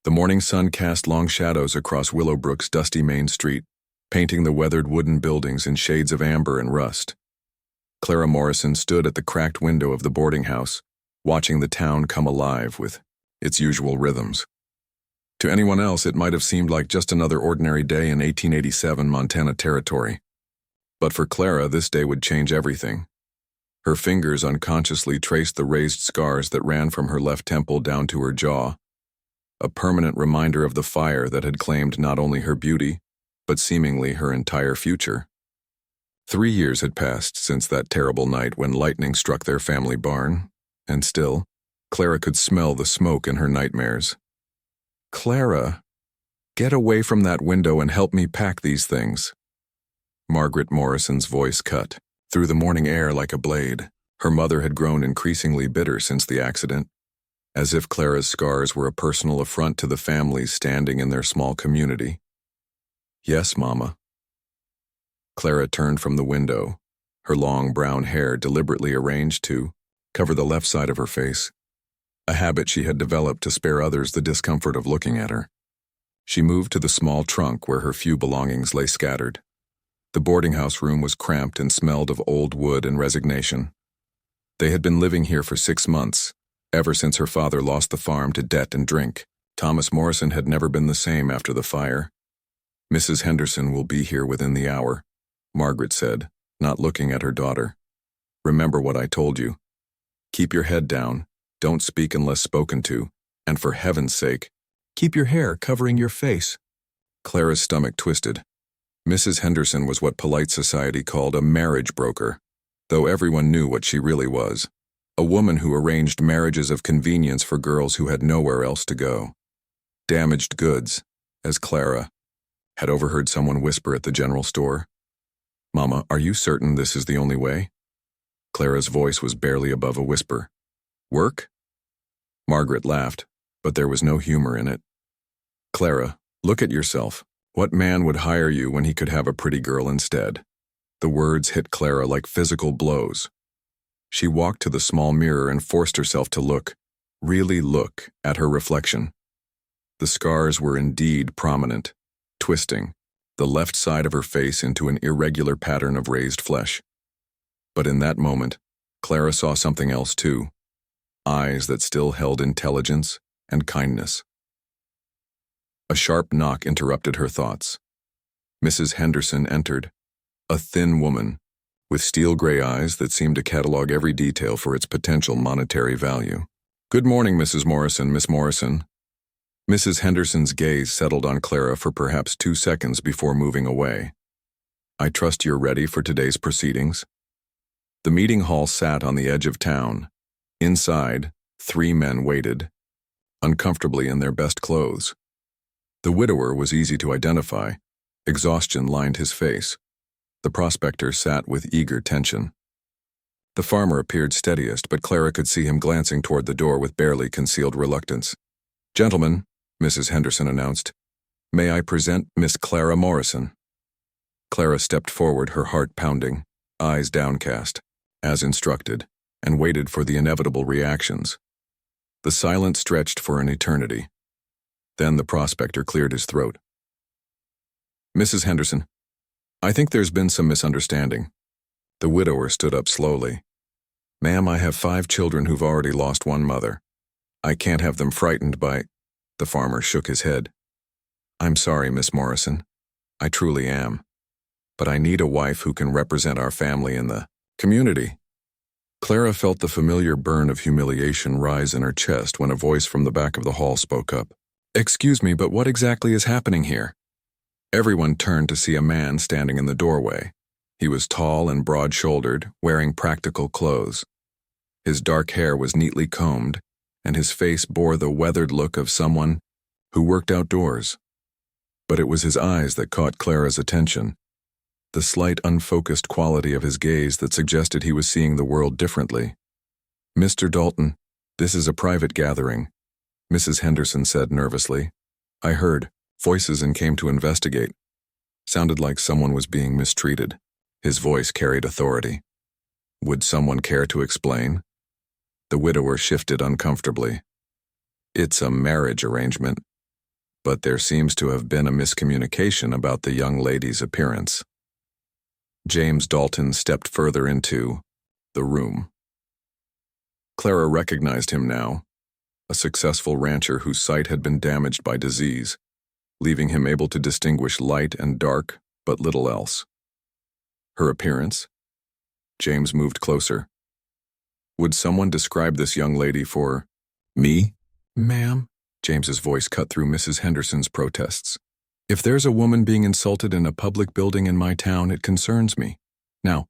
The morning sun cast long shadows across Willowbrook's dusty main street, painting the weathered wooden buildings in shades of amber and rust. Clara Morrison stood at the cracked window of the boarding house, watching the town come alive with its usual rhythms. To anyone else, it might have seemed like just another ordinary day in 1887 Montana Territory. But for Clara, this day would change everything. Her fingers unconsciously traced the raised scars that ran from her left temple down to her jaw, a permanent reminder of the fire that had claimed not only her beauty, but seemingly her entire future. 3 years had passed since that terrible night when lightning struck their family barn, and still, Clara could smell the smoke in her nightmares. "Clara, get away from that window and help me pack these things." Margaret Morrison's voice cut through the morning air like a blade. Her mother had grown increasingly bitter since the accident, as if Clara's scars were a personal affront to the families standing in their small community. "Yes, Mama." Clara turned from the window, her long brown hair deliberately arranged to cover the left side of her face, a habit she had developed to spare others the discomfort of looking at her. She moved to the small trunk where her few belongings lay scattered. The boarding house room was cramped and smelled of old wood and resignation. They had been living here for 6 months, ever since her father lost the farm to debt and drink. Thomas Morrison had never been the same after the fire. "Mrs. Henderson will be here within the hour," Margaret said, not looking at her daughter. "Remember what I told you. Keep your head down, don't speak unless spoken to, and for heaven's sake, keep your hair covering your face." Clara's stomach twisted. Mrs. Henderson was what polite society called a marriage broker, though everyone knew what she really was. A woman who arranged marriages of convenience for girls who had nowhere else to go. Damaged goods, as Clara had overheard someone whisper at the general store. "Mama, are you certain this is the only way?" Clara's voice was barely above a whisper. "Work?" Margaret laughed, but there was no humor in it. "Clara, look at yourself. What man would hire you when he could have a pretty girl instead?" The words hit Clara like physical blows. She walked to the small mirror and forced herself to look, really look, at her reflection. The scars were indeed prominent, twisting the left side of her face into an irregular pattern of raised flesh. But in that moment, Clara saw something else too. Eyes that still held intelligence and kindness. A sharp knock interrupted her thoughts. Mrs. Henderson entered, a thin woman, with steel-gray eyes that seemed to catalog every detail for its potential monetary value. "Good morning, Mrs. Morrison, Miss Morrison." Mrs. Henderson's gaze settled on Clara for perhaps 2 seconds before moving away. "I trust you're ready for today's proceedings." The meeting hall sat on the edge of town. Inside, 3 men waited, uncomfortably in their best clothes. The widower was easy to identify. Exhaustion lined his face. The prospector sat with eager tension. The farmer appeared steadiest, but Clara could see him glancing toward the door with barely concealed reluctance. "Gentlemen," Mrs. Henderson announced, "may I present Miss Clara Morrison?" Clara stepped forward, her heart pounding, eyes downcast, as instructed, and waited for the inevitable reactions. The silence stretched for an eternity. Then the prospector cleared his throat. "Mrs. Henderson, I think there's been some misunderstanding." The widower stood up slowly. "Ma'am, I have 5 children who've already lost one mother. I can't have them frightened by—" The farmer shook his head. "I'm sorry, Miss Morrison. I truly am. But I need a wife who can represent our family in the community." Clara felt the familiar burn of humiliation rise in her chest when a voice from the back of the hall spoke up. "Excuse me, but what exactly is happening here?" Everyone turned to see a man standing in the doorway. He was tall and broad-shouldered, wearing practical clothes. His dark hair was neatly combed, and his face bore the weathered look of someone who worked outdoors. But it was his eyes that caught Clara's attention, the slight unfocused quality of his gaze that suggested he was seeing the world differently. "Mr. Dalton, this is a private gathering," Mrs. Henderson said nervously. "I heard voices and came to investigate." Sounded like someone was being mistreated. His voice carried authority. "Would someone care to explain?" The widower shifted uncomfortably. "It's a marriage arrangement. but there seems to have been a miscommunication about the young lady's appearance. James Dalton stepped further into the room. Clara recognized him now, a successful rancher whose sight had been damaged by disease, leaving him able to distinguish light and dark, but little else. Her appearance? James moved closer. Would someone describe this young lady for me? Ma'am? James's voice cut through Mrs. Henderson's protests. If there's a woman being insulted in a public building in my town, it concerns me. Now,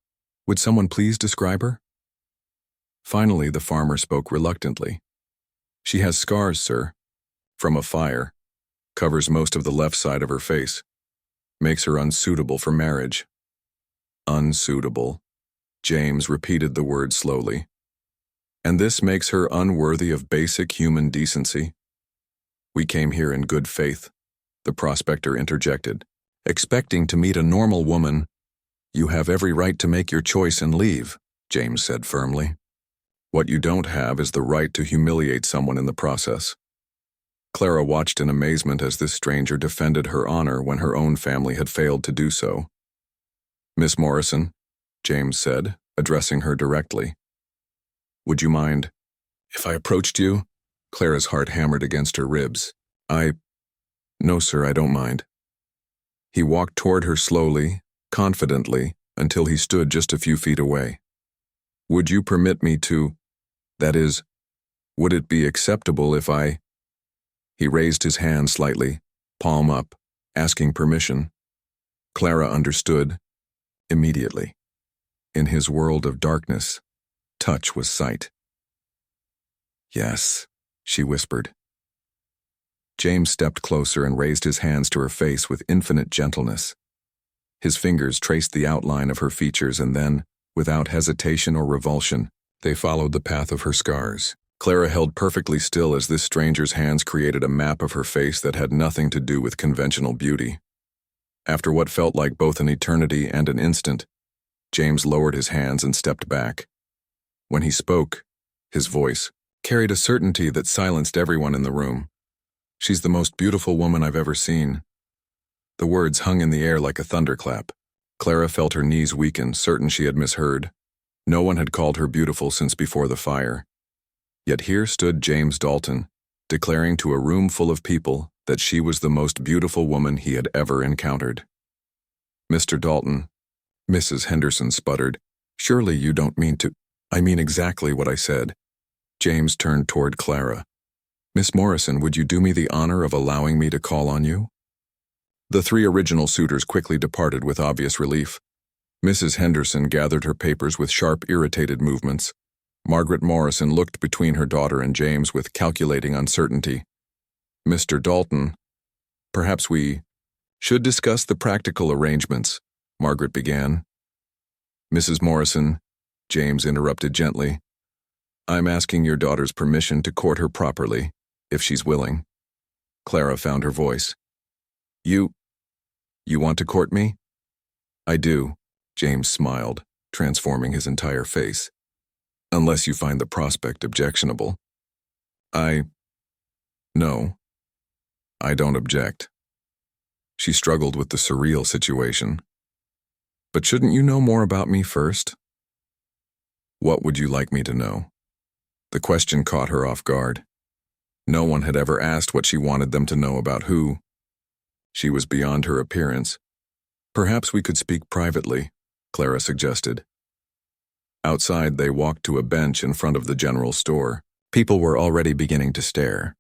would someone please describe her? Finally, the farmer spoke reluctantly. She has scars, sir, from a fire, covers most of the left side of her face, makes her unsuitable for marriage. Unsuitable. James repeated the word slowly. And this makes her unworthy of basic human decency? We came here in good faith, the prospector interjected, expecting to meet a normal woman. You have every right to make your choice and leave, James said firmly. What you don't have is the right to humiliate someone in the process. Clara watched in amazement as this stranger defended her honor when her own family had failed to do so. Miss Morrison, James said, addressing her directly. Would you mind if I approached you? Clara's heart hammered against her ribs. No, sir, I don't mind. He walked toward her slowly, confidently, until he stood just a few feet away. Would you permit me to, that is, would it be acceptable if I? He raised his hand slightly, palm up, asking permission. Clara understood immediately. In his world of darkness, touch was sight. Yes, she whispered. James stepped closer and raised his hands to her face with infinite gentleness. His fingers traced the outline of her features and then, without hesitation or revulsion, they followed the path of her scars. Clara held perfectly still as this stranger's hands created a map of her face that had nothing to do with conventional beauty. After what felt like both an eternity and an instant, James lowered his hands and stepped back. When he spoke, his voice carried a certainty that silenced everyone in the room. She's the most beautiful woman I've ever seen. The words hung in the air like a thunderclap. Clara felt her knees weaken, certain she had misheard. No one had called her beautiful since before the fire. Yet here stood James Dalton, declaring to a room full of people that she was the most beautiful woman he had ever encountered. Mr. Dalton, Mrs. Henderson sputtered, surely you don't mean to— I mean exactly what I said. James turned toward Clara. Miss Morrison, would you do me the honor of allowing me to call on you? The three original suitors quickly departed with obvious relief. Mrs. Henderson gathered her papers with sharp, irritated movements. Margaret Morrison looked between her daughter and James with calculating uncertainty. Mr. Dalton, perhaps we should discuss the practical arrangements, Margaret began. Mrs. Morrison, James interrupted gently. I'm asking your daughter's permission to court her properly, if she's willing. Clara found her voice. You want to court me? I do, James smiled, transforming his entire face. Unless you find the prospect objectionable. No, I don't object. She struggled with the surreal situation. But shouldn't you know more about me first? What would you like me to know? The question caught her off guard. No one had ever asked what she wanted them to know about who. She was beyond her appearance. Perhaps we could speak privately, Clara suggested. Outside, they walked to a bench in front of the general store. People were already beginning to stare.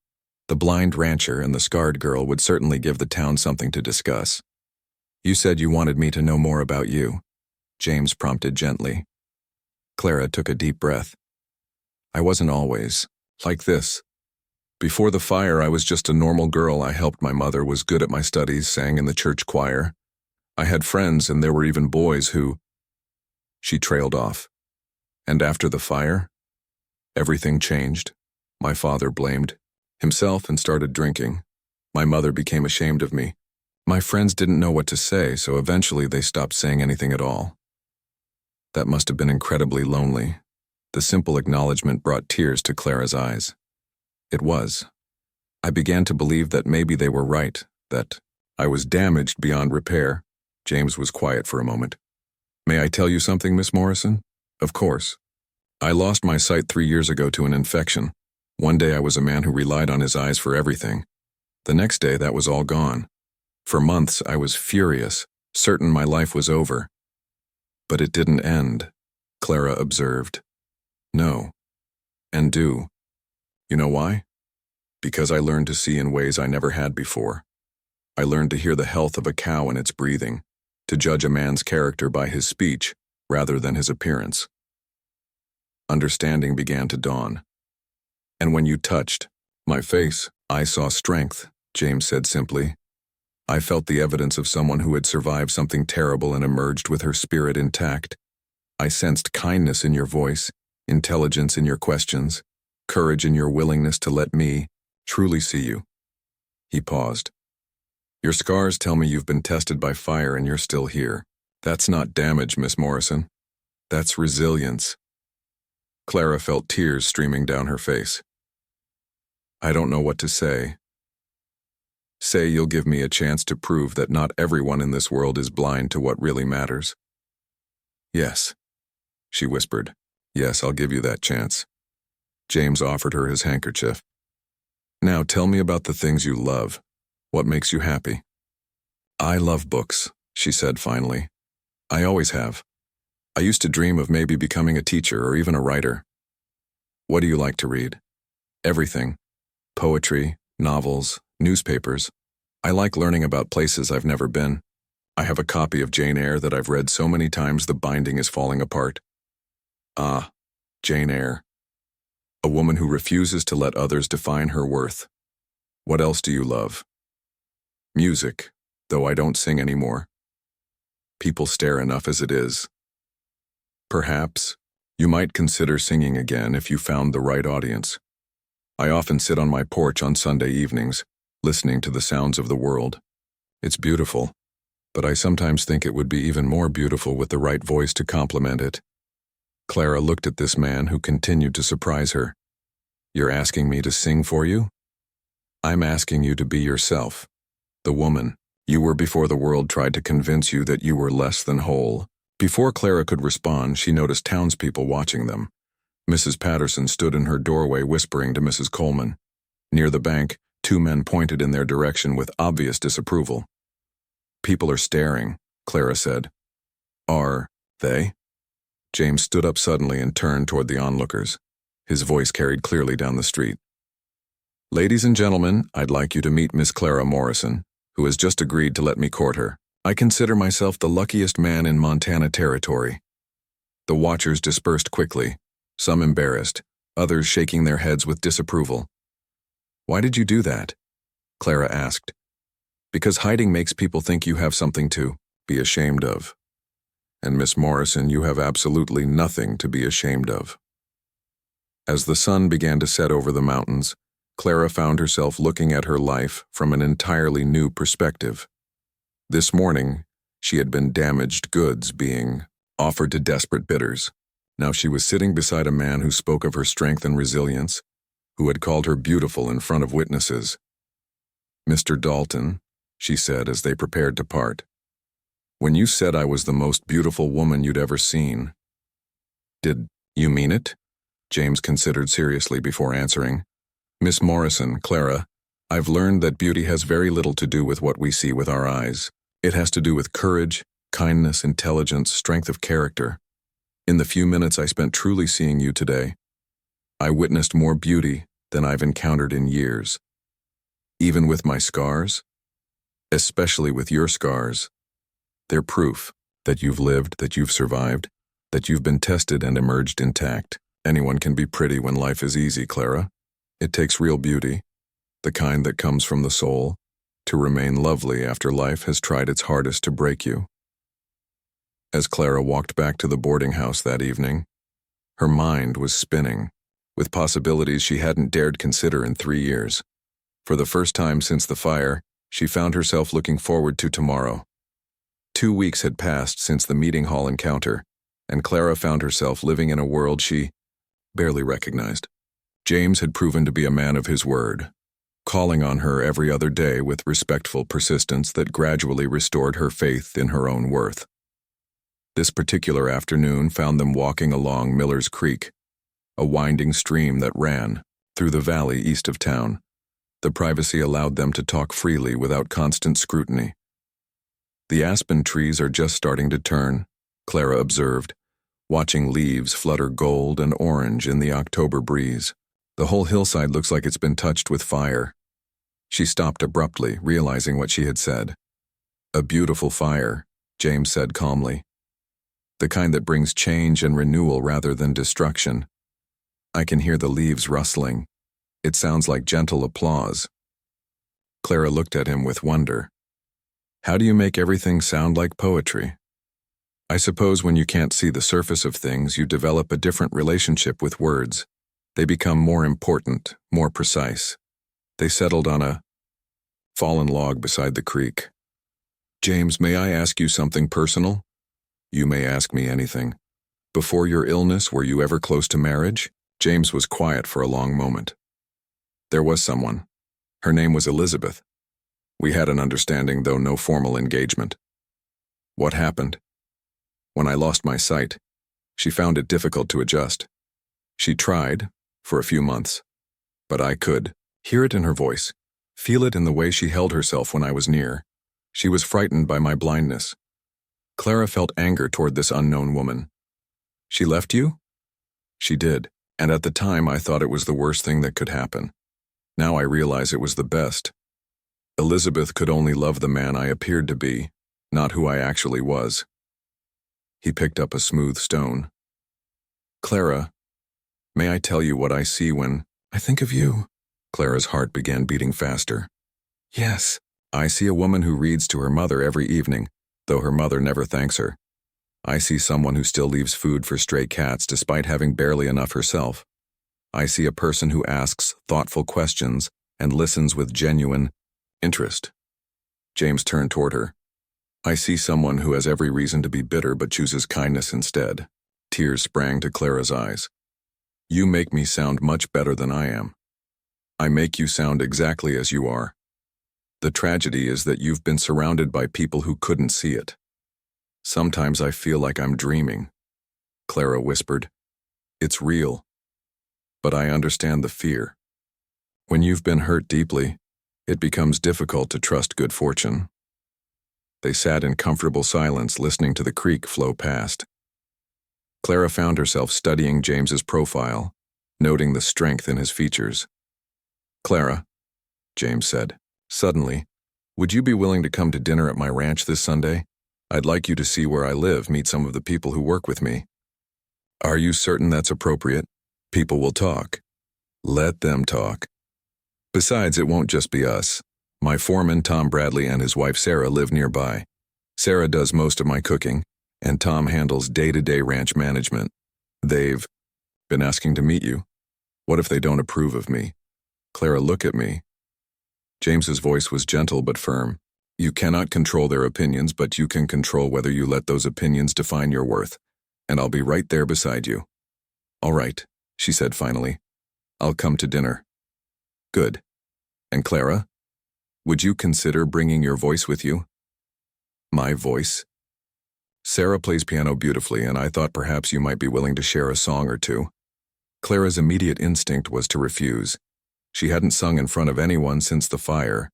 The blind rancher and the scarred girl would certainly give the town something to discuss. You said you wanted me to know more about you, James prompted gently. Clara took a deep breath. I wasn't always like this. Before the fire, I was just a normal girl. I helped my mother, was good at my studies, sang in the church choir. I had friends, and there were even boys who— She trailed off. And after the fire, everything changed. My father blamed himself and started drinking. My mother became ashamed of me. My friends didn't know what to say, so eventually they stopped saying anything at all. That must have been incredibly lonely. The simple acknowledgement brought tears to Clara's eyes. It was. I began to believe that maybe they were right, that I was damaged beyond repair. James was quiet for a moment. May I tell you something, Miss Morrison? Of course. I lost my sight 3 years ago to an infection. One day I was a man who relied on his eyes for everything. The next day that was all gone. For months I was furious, certain my life was over. But it didn't end, Clara observed. No. And do. You know why? Because I learned to see in ways I never had before. I learned to hear the health of a cow in its breathing, to judge a man's character by his speech rather than his appearance. Understanding began to dawn. And when you touched my face, I saw strength, James said simply. I felt the evidence of someone who had survived something terrible and emerged with her spirit intact. I sensed kindness in your voice, intelligence in your questions, courage in your willingness to let me truly see you. He paused. Your scars tell me you've been tested by fire and you're still here. That's not damage, Miss Morrison. That's resilience. Clara felt tears streaming down her face. I don't know what to say. Say you'll give me a chance to prove that not everyone in this world is blind to what really matters. Yes, she whispered. Yes, I'll give you that chance. James offered her his handkerchief. Now tell me about the things you love. What makes you happy? I love books, she said finally. I always have. I used to dream of maybe becoming a teacher or even a writer. What do you like to read? Everything. Poetry, novels, newspapers. I like learning about places I've never been. I have a copy of Jane Eyre that I've read so many times the binding is falling apart. Ah, Jane Eyre. A woman who refuses to let others define her worth. What else do you love? Music, though I don't sing anymore. People stare enough as it is. Perhaps you might consider singing again if you found the right audience. I often sit on my porch on Sunday evenings, listening to the sounds of the world. It's beautiful, but I sometimes think it would be even more beautiful with the right voice to complement it. Clara looked at this man who continued to surprise her. You're asking me to sing for you? I'm asking you to be yourself. The woman you were before the world tried to convince you that you were less than whole. Before Clara could respond, she noticed townspeople watching them. Mrs. Patterson stood in her doorway whispering to Mrs. Coleman. Near the bank, 2 men pointed in their direction with obvious disapproval. People are staring, Clara said. Are they? James stood up suddenly and turned toward the onlookers. His voice carried clearly down the street. Ladies and gentlemen, I'd like you to meet Miss Clara Morrison, who has just agreed to let me court her. I consider myself the luckiest man in Montana Territory. The watchers dispersed quickly, some embarrassed, others shaking their heads with disapproval. Why did you do that? Clara asked. Because hiding makes people think you have something to be ashamed of. And Miss Morrison, you have absolutely nothing to be ashamed of. As the sun began to set over the mountains, Clara found herself looking at her life from an entirely new perspective. This morning, she had been damaged goods being offered to desperate bidders. Now she was sitting beside a man who spoke of her strength and resilience, who had called her beautiful in front of witnesses. Mr. Dalton, she said as they prepared to part, when you said I was the most beautiful woman you'd ever seen, did you mean it? James considered seriously before answering. Miss Morrison, Clara, I've learned that beauty has very little to do with what we see with our eyes. It has to do with courage, kindness, intelligence, strength of character. In the few minutes I spent truly seeing you today, I witnessed more beauty than I've encountered in years. Even with my scars, especially with your scars, they're proof that you've lived, that you've survived, that you've been tested and emerged intact. Anyone can be pretty when life is easy, Clara. It takes real beauty, the kind that comes from the soul, to remain lovely after life has tried its hardest to break you. As Clara walked back to the boarding house that evening, her mind was spinning, with possibilities she hadn't dared consider in 3 years. For the first time since the fire, she found herself looking forward to tomorrow. 2 weeks had passed since the meeting hall encounter, and Clara found herself living in a world she barely recognized. James had proven to be a man of his word. calling on her every other day with respectful persistence that gradually restored her faith in her own worth. This particular afternoon found them walking along Miller's Creek, a winding stream that ran through the valley east of town. The privacy allowed them to talk freely without constant scrutiny. "The aspen trees are just starting to turn," Clara observed, watching leaves flutter gold and orange in the October breeze. "The whole hillside looks like it's been touched with fire." She stopped abruptly, realizing what she had said. "A beautiful fire," James said calmly. "The kind that brings change and renewal rather than destruction. I can hear the leaves rustling. It sounds like gentle applause." Clara looked at him with wonder. "How do you make everything sound like poetry?" "I suppose when you can't see the surface of things, you develop a different relationship with words. They become more important, more precise." They settled on a fallen log beside the creek. "James, may I ask you something personal?" "You may ask me anything." "Before your illness, were you ever close to marriage?" James was quiet for a long moment. "There was someone. Her name was Elizabeth. We had an understanding, though no formal engagement." "What happened?" "When I lost my sight, she found it difficult to adjust. She tried, for a few months, but I could hear it in her voice, feel it in the way she held herself when I was near. She was frightened by my blindness." Clara felt anger toward this unknown woman. "She left you?" "She did, and at the time I thought it was the worst thing that could happen. Now I realize it was the best. Elizabeth could only love the man I appeared to be, not who I actually was." He picked up a smooth stone. "Clara, may I tell you what I see when I think of you?" Clara's heart began beating faster. "Yes, I see a woman who reads to her mother every evening, though her mother never thanks her. I see someone who still leaves food for stray cats despite having barely enough herself. I see a person who asks thoughtful questions and listens with genuine interest." James turned toward her. "I see someone who has every reason to be bitter but chooses kindness instead." Tears sprang to Clara's eyes. "You make me sound much better than I am. I make you sound exactly as you are. The tragedy is that you've been surrounded by people who couldn't see it. Sometimes I feel like I'm dreaming." Clara whispered. "It's real. But I understand the fear. When you've been hurt deeply, it becomes difficult to trust good fortune." They sat in comfortable silence, listening to the creek flow past. Clara found herself studying James's profile, noting the strength in his features. "Clara," James said, suddenly, "would you be willing to come to dinner at my ranch this Sunday? I'd like you to see where I live, meet some of the people who work with me." "Are you certain that's appropriate? People will talk." "Let them talk. Besides, it won't just be us. My foreman, Tom Bradley, and his wife, Sarah, live nearby. Sarah does most of my cooking, and Tom handles day-to-day ranch management. They've been asking to meet you. What if they don't approve of me?" "Clara, look at me." James's voice was gentle but firm. "You cannot control their opinions, but you can control whether you let those opinions define your worth, and I'll be right there beside you." "All right," she said finally. "I'll come to dinner." "Good. And Clara, would you consider bringing your voice with you?" "My voice?" "Sarah plays piano beautifully, and I thought perhaps you might be willing to share a song or two." Clara's immediate instinct was to refuse. She hadn't sung in front of anyone since the fire,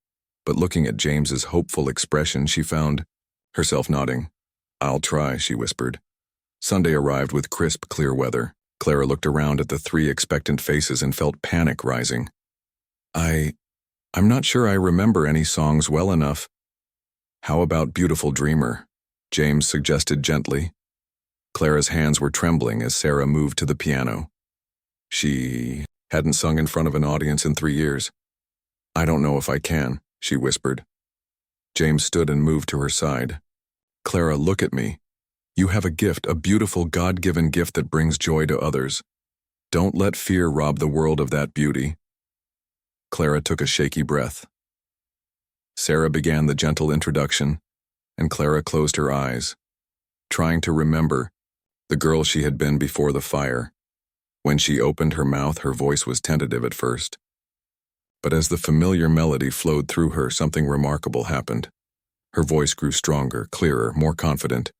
but looking at James's hopeful expression, she found herself nodding. "I'll try," she whispered. Sunday arrived with crisp, clear weather. Clara looked around at the 3 expectant faces and felt panic rising. I'm not sure I remember any songs well enough." "How about Beautiful Dreamer?" James suggested gently. Clara's hands were trembling as Sarah moved to the piano. She hadn't sung in front of an audience in 3 years. "I don't know if I can," she whispered. James stood and moved to her side. "Clara, look at me. You have a gift, a beautiful God-given gift that brings joy to others. Don't let fear rob the world of that beauty." Clara took a shaky breath. Sarah began the gentle introduction, and Clara closed her eyes, trying to remember the girl she had been before the fire. When she opened her mouth, her voice was tentative at first. But as the familiar melody flowed through her, something remarkable happened. Her voice grew stronger, clearer, more confident.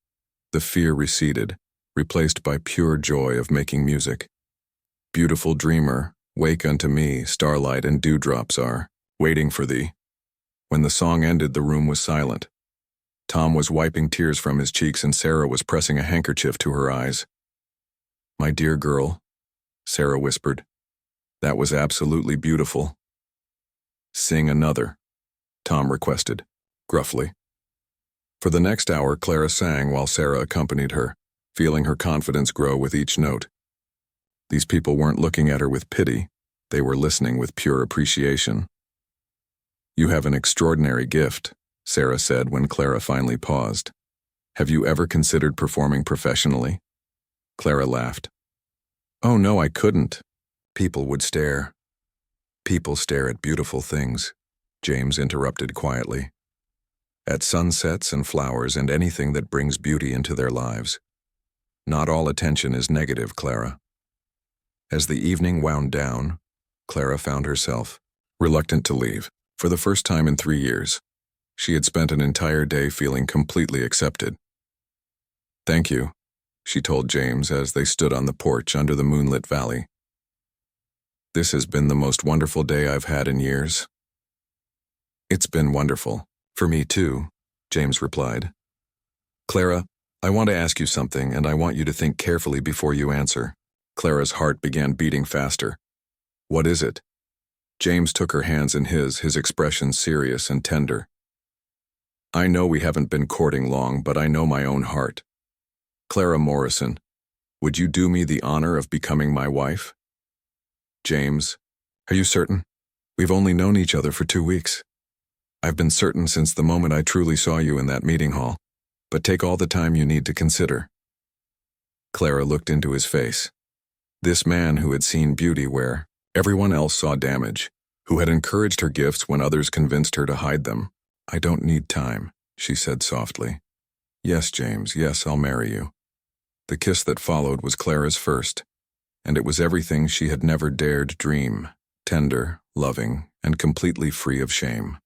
The fear receded, replaced by pure joy of making music. Beautiful dreamer, wake unto me, starlight and dewdrops are waiting for thee. When the song ended, the room was silent. Tom was wiping tears from his cheeks and Sarah was pressing a handkerchief to her eyes. My dear girl, Sarah whispered, that was absolutely beautiful. Sing another, Tom requested, gruffly. For the next hour, Clara sang while Sarah accompanied her, feeling her confidence grow with each note. These people weren't looking at her with pity, they were listening with pure appreciation. You have an extraordinary gift, Sarah said when Clara finally paused. Have you ever considered performing professionally? Clara laughed. Oh no, I couldn't. People would stare. People stare at beautiful things, James interrupted quietly. At sunsets and flowers and anything that brings beauty into their lives. Not all attention is negative, Clara. As the evening wound down, Clara found herself reluctant to leave. For the first time in 3 years, she had spent an entire day feeling completely accepted. Thank you, she told James as they stood on the porch under the moonlit valley. This has been the most wonderful day I've had in years. It's been wonderful. For me too, James replied. Clara, I want to ask you something and I want you to think carefully before you answer. Clara's heart began beating faster. What is it? James took her hands in his expression serious and tender. I know we haven't been courting long, but I know my own heart. Clara Morrison, would you do me the honor of becoming my wife? James, are you certain? We've only known each other for 2 weeks. I've been certain since the moment I truly saw you in that meeting hall, but take all the time you need to consider. Clara looked into his face. This man who had seen beauty where everyone else saw damage, who had encouraged her gifts when others convinced her to hide them. I don't need time, she said softly. Yes, James, yes, I'll marry you. The kiss that followed was Clara's first, and it was everything she had never dared dream, tender, loving, and completely free of shame.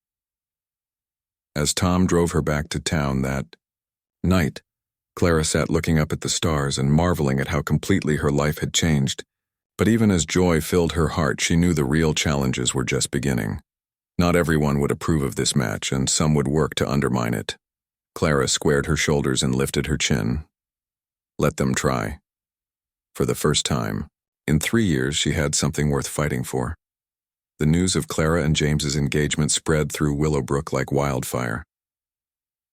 As Tom drove her back to town that night, Clara sat looking up at the stars and marveling at how completely her life had changed. But even as joy filled her heart, she knew the real challenges were just beginning. Not everyone would approve of this match, and some would work to undermine it. Clara squared her shoulders and lifted her chin. Let them try. For the first time, in 3 years, she had something worth fighting for. The news of Clara and James's engagement spread through Willowbrook like wildfire.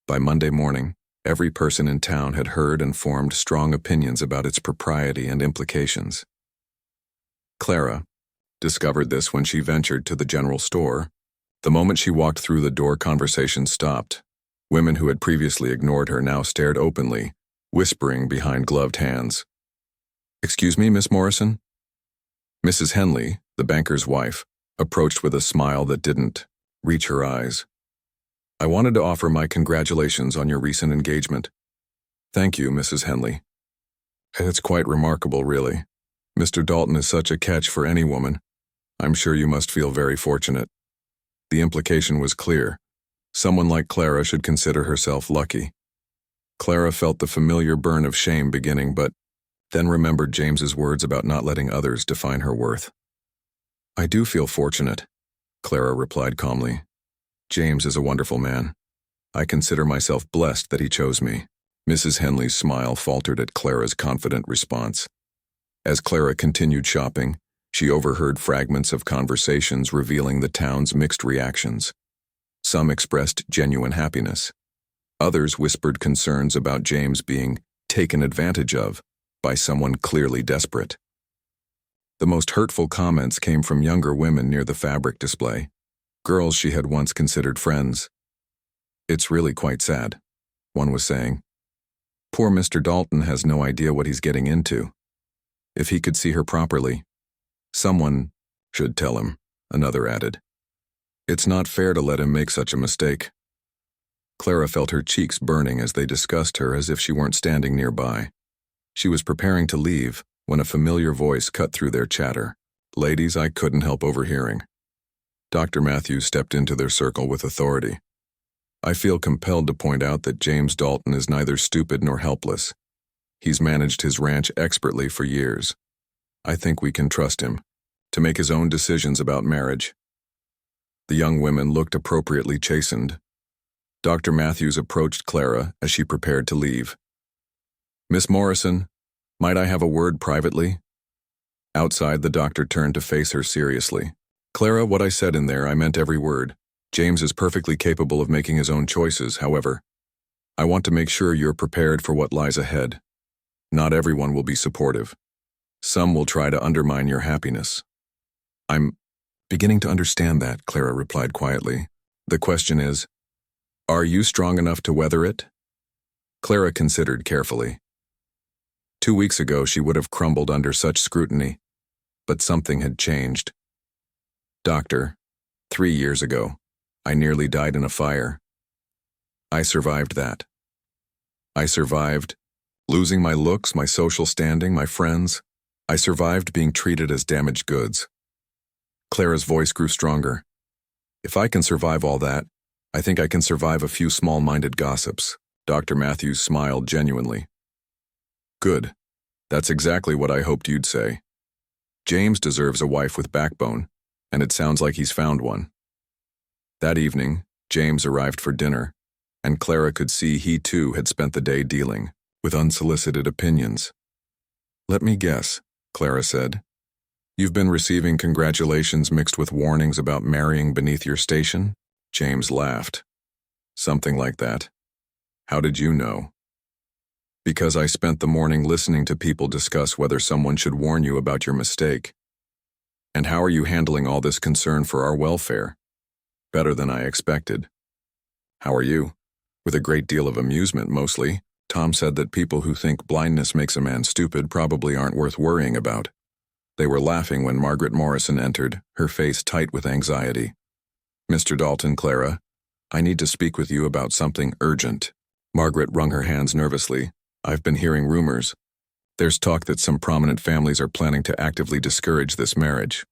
By Monday morning, every person in town had heard and formed strong opinions about its propriety and implications. Clara discovered this when she ventured to the general store. The moment she walked through the door, conversation stopped. Women who had previously ignored her now stared openly, whispering behind gloved hands. Excuse me, Miss Morrison? Mrs. Henley, the banker's wife, approached with a smile that didn't reach her eyes. I wanted to offer my congratulations on your recent engagement. Thank you, Mrs. Henley. It's quite remarkable, really. Mr. Dalton is such a catch for any woman. I'm sure you must feel very fortunate. The implication was clear. Someone like Clara should consider herself lucky. Clara felt the familiar burn of shame beginning, but then remembered James's words about not letting others define her worth. I do feel fortunate, Clara replied calmly. James is a wonderful man. I consider myself blessed that he chose me. Mrs. Henley's smile faltered at Clara's confident response. As Clara continued shopping, she overheard fragments of conversations revealing the town's mixed reactions. Some expressed genuine happiness. Others whispered concerns about James being taken advantage of by someone clearly desperate. The most hurtful comments came from younger women near the fabric display, girls she had once considered friends. It's really quite sad, one was saying. Poor Mr. Dalton has no idea what he's getting into. If he could see her properly, someone should tell him, another added. It's not fair to let him make such a mistake. Clara felt her cheeks burning as they discussed her as if she weren't standing nearby. She was preparing to leave when a familiar voice cut through their chatter. Ladies, I couldn't help overhearing. Dr. Matthews stepped into their circle with authority. I feel compelled to point out that James Dalton is neither stupid nor helpless. He's managed his ranch expertly for years. I think we can trust him to make his own decisions about marriage. The young women looked appropriately chastened. Dr. Matthews approached Clara as she prepared to leave. "Miss Morrison, might I have a word privately?" Outside, the doctor turned to face her seriously. "Clara, what I said in there, I meant every word. James is perfectly capable of making his own choices, however. I want to make sure you're prepared for what lies ahead. Not everyone will be supportive. Some will try to undermine your happiness." "I'm beginning to understand that," Clara replied quietly. "The question is, are you strong enough to weather it?" Clara considered carefully. 2 weeks ago, she would have crumbled under such scrutiny, but something had changed. "Doctor, 3 years ago, I nearly died in a fire. I survived that. I survived losing my looks, my social standing, my friends. I survived being treated as damaged goods." Clara's voice grew stronger. "If I can survive all that, I think I can survive a few small-minded gossips." Dr. Matthews smiled genuinely. "Good. That's exactly what I hoped you'd say. James deserves a wife with backbone, and it sounds like he's found one." That evening, James arrived for dinner, and Clara could see he too had spent the day dealing with unsolicited opinions. "Let me guess," Clara said. "You've been receiving congratulations mixed with warnings about marrying beneath your station?" James laughed. "Something like that. How did you know?" "Because I spent the morning listening to people discuss whether someone should warn you about your mistake. And how are you handling all this concern for our welfare?" "Better than I expected." "How are you?" "With a great deal of amusement, mostly. Tom said that people who think blindness makes a man stupid probably aren't worth worrying about." They were laughing when Margaret Morrison entered, her face tight with anxiety. "Mr. Dalton, Clara, I need to speak with you about something urgent." Margaret wrung her hands nervously. "I've been hearing rumors. There's talk that some prominent families are planning to actively discourage this marriage."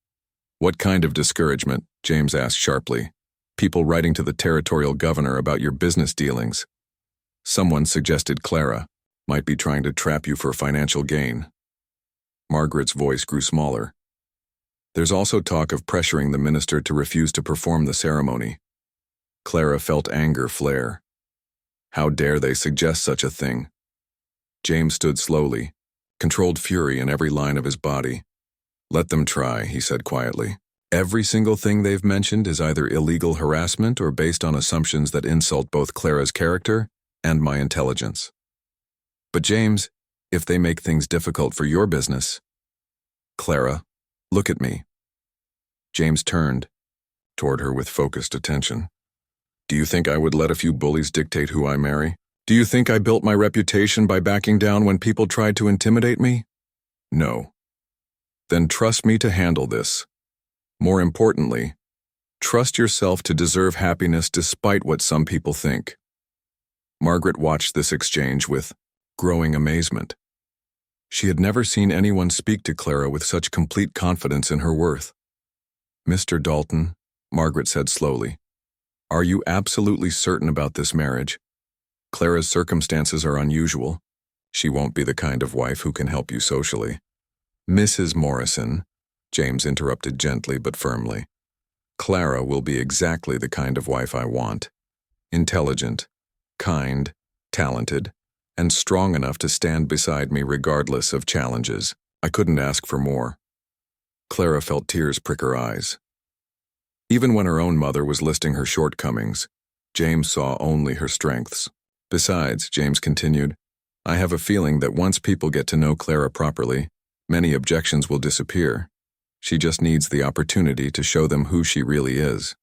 "What kind of discouragement?" James asked sharply. "People writing to the territorial governor about your business dealings. Someone suggested Clara might be trying to trap you for financial gain." Margaret's voice grew smaller. "There's also talk of pressuring the minister to refuse to perform the ceremony." Clara felt anger flare. How dare they suggest such a thing? James stood slowly, controlled fury in every line of his body. "Let them try," he said quietly. "Every single thing they've mentioned is either illegal harassment or based on assumptions that insult both Clara's character and my intelligence. But James, if they make things difficult for your business—" "Clara, look at me." James turned toward her with focused attention. "Do you think I would let a few bullies dictate who I marry? Do you think I built my reputation by backing down when people tried to intimidate me? No. Then trust me to handle this. More importantly, trust yourself to deserve happiness despite what some people think." Margaret watched this exchange with growing amazement. She had never seen anyone speak to Clara with such complete confidence in her worth. "Mr. Dalton," Margaret said slowly, "are you absolutely certain about this marriage? Clara's circumstances are unusual. She won't be the kind of wife who can help you socially." "Mrs. Morrison," James interrupted gently but firmly, "Clara will be exactly the kind of wife I want. Intelligent, kind, talented, and strong enough to stand beside me regardless of challenges. I couldn't ask for more." Clara felt tears prick her eyes. Even when her own mother was listing her shortcomings, James saw only her strengths. "Besides," James continued, "I have a feeling that once people get to know Clara properly, many objections will disappear. She just needs the opportunity to show them who she really is."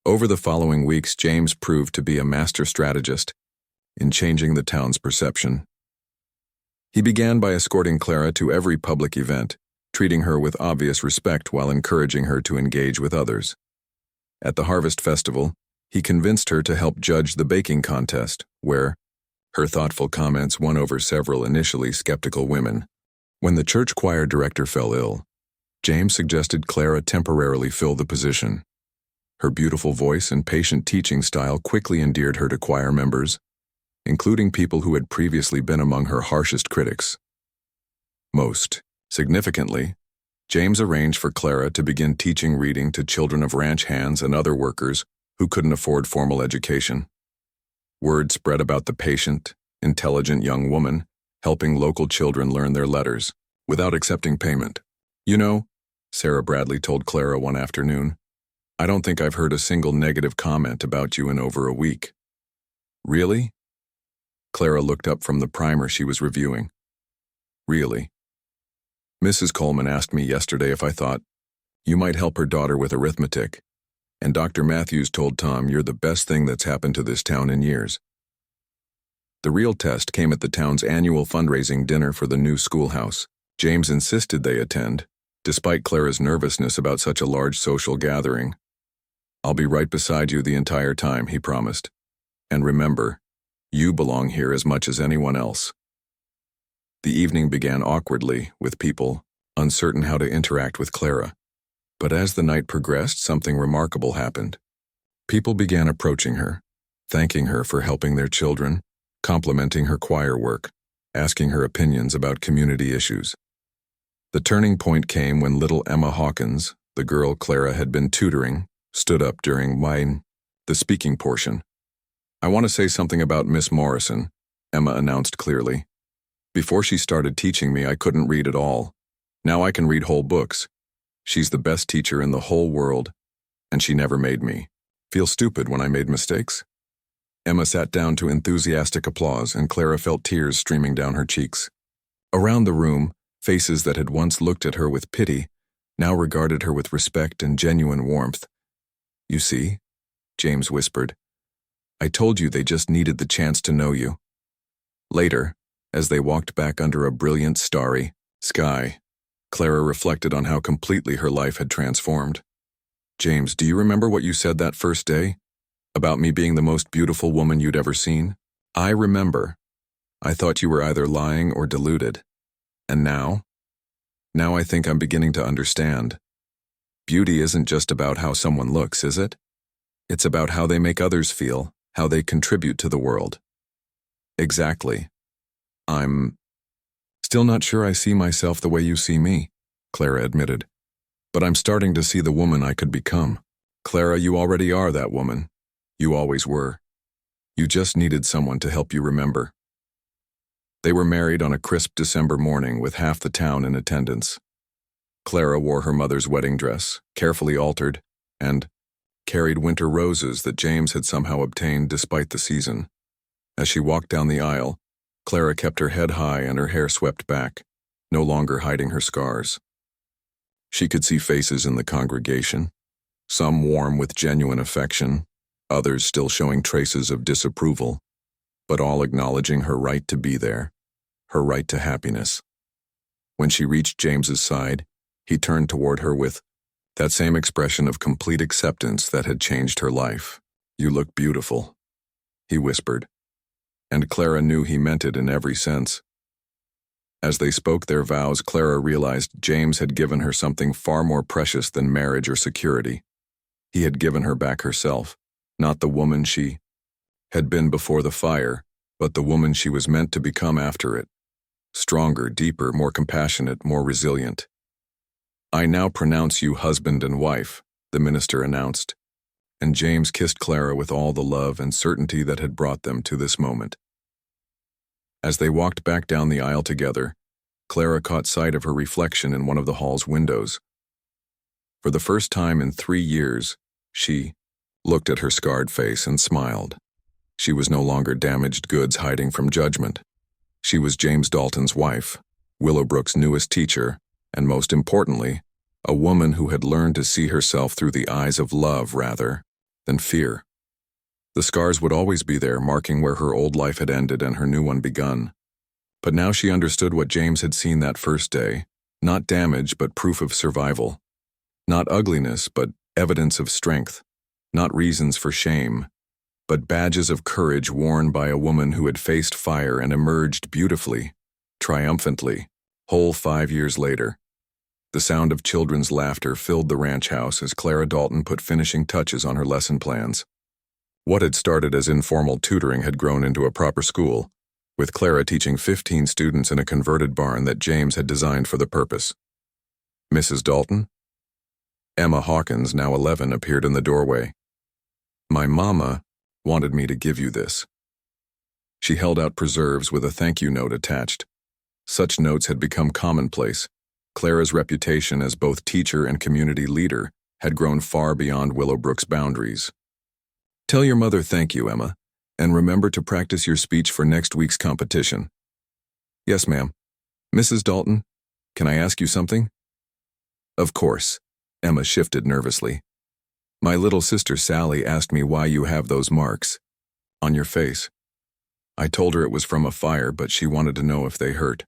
Over the following weeks, James proved to be a master strategist in changing the town's perception. He began by escorting Clara to every public event, treating her with obvious respect while encouraging her to engage with others. At the Harvest Festival, he convinced her to help judge the baking contest, where her thoughtful comments won over several initially skeptical women. When the church choir director fell ill, James suggested Clara temporarily fill the position. Her beautiful voice and patient teaching style quickly endeared her to choir members, including people who had previously been among her harshest critics. Most significantly, James arranged for Clara to begin teaching reading to children of ranch hands and other workers who couldn't afford formal education. Word spread about the patient, intelligent young woman helping local children learn their letters without accepting payment. "You know," Sarah Bradley told Clara one afternoon, "I don't think I've heard a single negative comment about you in over a week." "Really?" Clara looked up from the primer she was reviewing. "Really. Mrs. Coleman asked me yesterday if I thought you might help her daughter with arithmetic, and Dr. Matthews told Tom you're the best thing that's happened to this town in years." The real test came at the town's annual fundraising dinner for the new schoolhouse. James insisted they attend, despite Clara's nervousness about such a large social gathering. "I'll be right beside you the entire time," he promised. "And remember, you belong here as much as anyone else." The evening began awkwardly, with people uncertain how to interact with Clara. But as the night progressed, something remarkable happened. People began approaching her, thanking her for helping their children, complimenting her choir work, asking her opinions about community issues. The turning point came when little Emma Hawkins, the girl Clara had been tutoring, stood up during the speaking portion. "I want to say something about Miss Morrison," Emma announced clearly. "Before she started teaching me, I couldn't read at all. Now I can read whole books. She's the best teacher in the whole world, and she never made me feel stupid when I made mistakes." Emma sat down to enthusiastic applause, and Clara felt tears streaming down her cheeks. Around the room, faces that had once looked at her with pity now regarded her with respect and genuine warmth. "You see," James whispered, "I told you they just needed the chance to know you." Later, as they walked back under a brilliant starry sky, Clara reflected on how completely her life had transformed. "James, do you remember what you said that first day? About me being the most beautiful woman you'd ever seen?" "I remember. I thought you were either lying or deluded. And now? Now I think I'm beginning to understand. Beauty isn't just about how someone looks, is it? It's about how they make others feel, how they contribute to the world." "Exactly. I'm still not sure I see myself the way you see me," Clara admitted. "But I'm starting to see the woman I could become." "Clara, you already are that woman. You always were. You just needed someone to help you remember." They were married on a crisp December morning with half the town in attendance. Clara wore her mother's wedding dress, carefully altered, and carried winter roses that James had somehow obtained despite the season. As she walked down the aisle, Clara kept her head high and her hair swept back, no longer hiding her scars. She could see faces in the congregation, some warm with genuine affection, others still showing traces of disapproval, but all acknowledging her right to be there, her right to happiness. When she reached James's side, he turned toward her with that same expression of complete acceptance that had changed her life. "You look beautiful," he whispered, and Clara knew he meant it in every sense. As they spoke their vows, Clara realized James had given her something far more precious than marriage or security. He had given her back herself, not the woman she had been before the fire, but the woman she was meant to become after it. Stronger, deeper, more compassionate, more resilient. "I now pronounce you husband and wife," the minister announced, and James kissed Clara with all the love and certainty that had brought them to this moment. As they walked back down the aisle together, Clara caught sight of her reflection in one of the hall's windows. For the first time in 3 years, she looked at her scarred face and smiled. She was no longer damaged goods hiding from judgment. She was James Dalton's wife, Willowbrook's newest teacher, and most importantly, a woman who had learned to see herself through the eyes of love rather than fear. The scars would always be there, marking where her old life had ended and her new one begun. But now she understood what James had seen that first day, not damage but proof of survival. Not ugliness but evidence of strength. Not reasons for shame, but badges of courage worn by a woman who had faced fire and emerged beautifully, triumphantly, whole 5 years later. The sound of children's laughter filled the ranch house as Clara Dalton put finishing touches on her lesson plans. What had started as informal tutoring had grown into a proper school, with Clara teaching 15 students in a converted barn that James had designed for the purpose. Mrs. Dalton? Emma Hawkins, now 11, appeared in the doorway. My mama wanted me to give you this. She held out preserves with a thank you note attached. Such notes had become commonplace. Clara's reputation as both teacher and community leader had grown far beyond Willowbrook's boundaries. Tell your mother thank you, Emma, and remember to practice your speech for next week's competition. Yes, ma'am. Mrs. Dalton, can I ask you something? Of course. Emma shifted nervously. My little sister Sally asked me why you have those marks on your face. I told her it was from a fire, but she wanted to know if they hurt.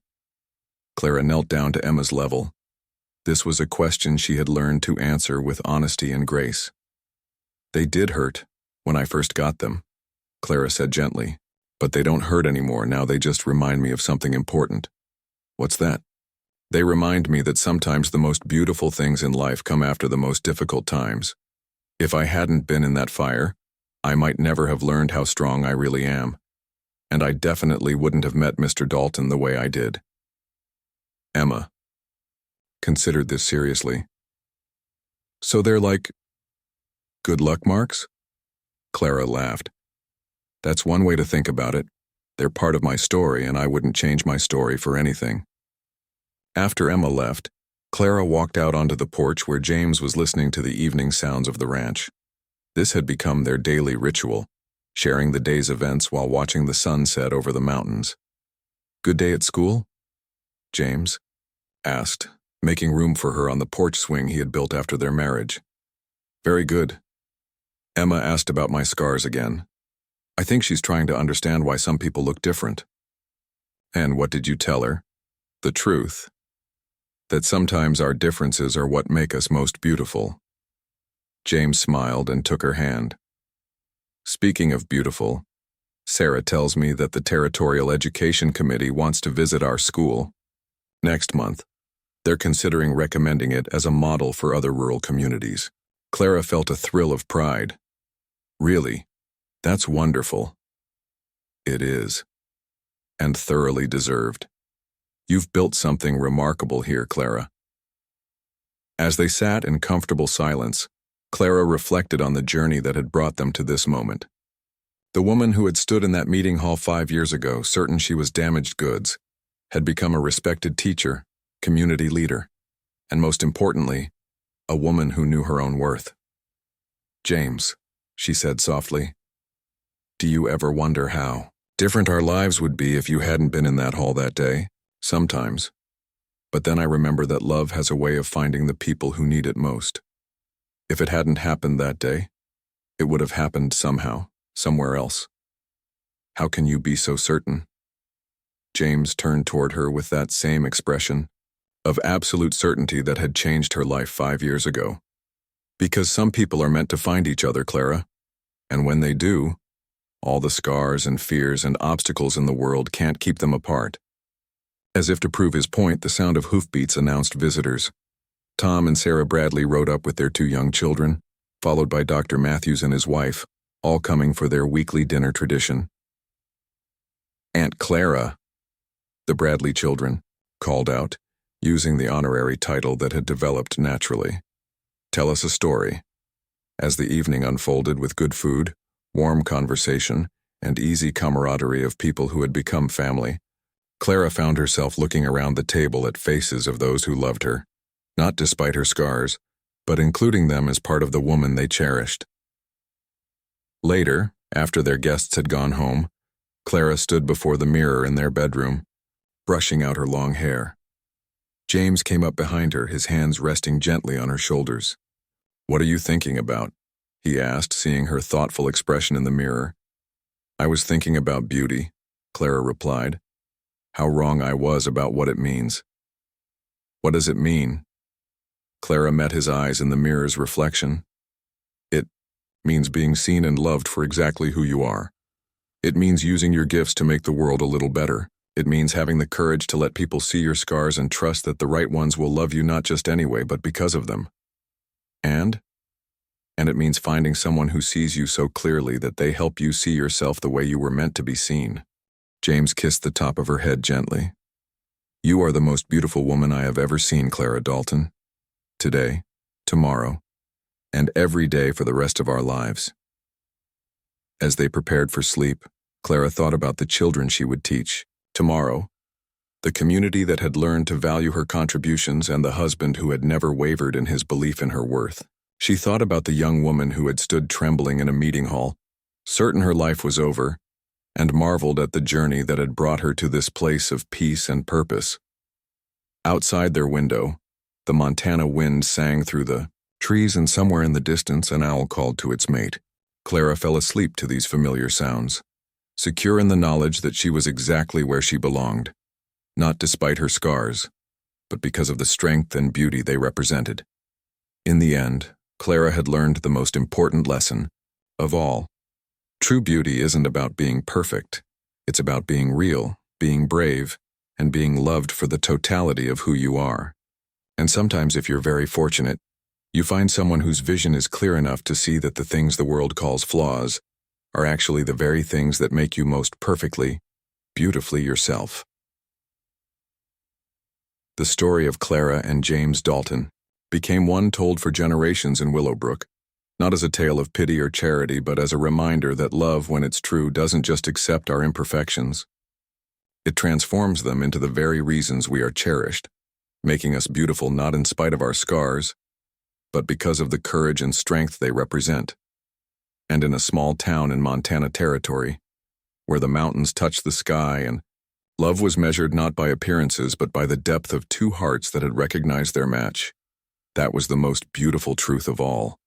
Clara knelt down to Emma's level. This was a question she had learned to answer with honesty and grace. They did hurt when I first got them, Clara said gently, but they don't hurt anymore now. They just remind me of something important. What's that? They remind me that sometimes the most beautiful things in life come after the most difficult times. If I hadn't been in that fire, I might never have learned how strong I really am. And I definitely wouldn't have met Mr. Dalton the way I did. Emma considered this seriously. So they're like good luck marks? Clara laughed. That's one way to think about it. They're part of my story, and I wouldn't change my story for anything. After Emma left, Clara walked out onto the porch where James was listening to the evening sounds of the ranch. This had become their daily ritual, sharing the day's events while watching the sun set over the mountains. Good day at school? James asked, making room for her on the porch swing he had built after their marriage. Very good. Emma asked about my scars again. I think she's trying to understand why some people look different. And what did you tell her? The truth. That sometimes our differences are what make us most beautiful. James smiled and took her hand. Speaking of beautiful, Sarah tells me that the Territorial Education Committee wants to visit our school next month. They're considering recommending it as a model for other rural communities. Clara felt a thrill of pride. Really? That's wonderful. It is. And thoroughly deserved. You've built something remarkable here, Clara. As they sat in comfortable silence, Clara reflected on the journey that had brought them to this moment. The woman who had stood in that meeting hall 5 years ago, certain she was damaged goods, had become a respected teacher, community leader, and most importantly, a woman who knew her own worth. James, she said softly, do you ever wonder how different our lives would be if you hadn't been in that hall that day? Sometimes. But then I remember that love has a way of finding the people who need it most. If it hadn't happened that day, it would have happened somehow, somewhere else. How can you be so certain? James turned toward her with that same expression of absolute certainty that had changed her life 5 years ago. Because some people are meant to find each other, Clara. And when they do, all the scars and fears and obstacles in the world can't keep them apart. As if to prove his point, the sound of hoofbeats announced visitors. Tom and Sarah Bradley rode up with their 2 young children, followed by Dr. Matthews and his wife, all coming for their weekly dinner tradition. Aunt Clara, the Bradley children called out, using the honorary title that had developed naturally. Tell us a story. As the evening unfolded with good food, warm conversation, and easy camaraderie of people who had become family, Clara found herself looking around the table at faces of those who loved her, not despite her scars, but including them as part of the woman they cherished. Later, after their guests had gone home, Clara stood before the mirror in their bedroom, brushing out her long hair. James came up behind her, his hands resting gently on her shoulders. What are you thinking about? He asked, seeing her thoughtful expression in the mirror. I was thinking about beauty, Clara replied. How wrong I was about what it means. What does it mean? Clara met his eyes in the mirror's reflection. It means being seen and loved for exactly who you are. It means using your gifts to make the world a little better, It means having the courage to let people see your scars and trust that the right ones will love you not just anyway, but because of them. And it means finding someone who sees you so clearly that they help you see yourself the way you were meant to be seen. James kissed the top of her head gently. You are the most beautiful woman I have ever seen, Clara Dalton. Today, tomorrow, and every day for the rest of our lives. As they prepared for sleep, Clara thought about the children she would teach. Tomorrow, the community that had learned to value her contributions and the husband who had never wavered in his belief in her worth. She thought about the young woman who had stood trembling in a meeting hall, certain her life was over, and marveled at the journey that had brought her to this place of peace and purpose. Outside their window, the Montana wind sang through the trees, and somewhere in the distance an owl called to its mate. Clara fell asleep to these familiar sounds, secure in the knowledge that she was exactly where she belonged, not despite her scars, but because of the strength and beauty they represented. In the end, Clara had learned the most important lesson of all. True beauty isn't about being perfect. It's about being real, being brave, and being loved for the totality of who you are. And sometimes, if you're very fortunate, you find someone whose vision is clear enough to see that the things the world calls flaws are actually the very things that make you most perfectly, beautifully yourself. The story of Clara and James Dalton became one told for generations in Willowbrook, not as a tale of pity or charity, but as a reminder that love, when it's true, doesn't just accept our imperfections. It transforms them into the very reasons we are cherished, making us beautiful not in spite of our scars, but because of the courage and strength they represent. And in a small town in Montana Territory, where the mountains touched the sky and love was measured not by appearances but by the depth of two hearts that had recognized their match, that was the most beautiful truth of all.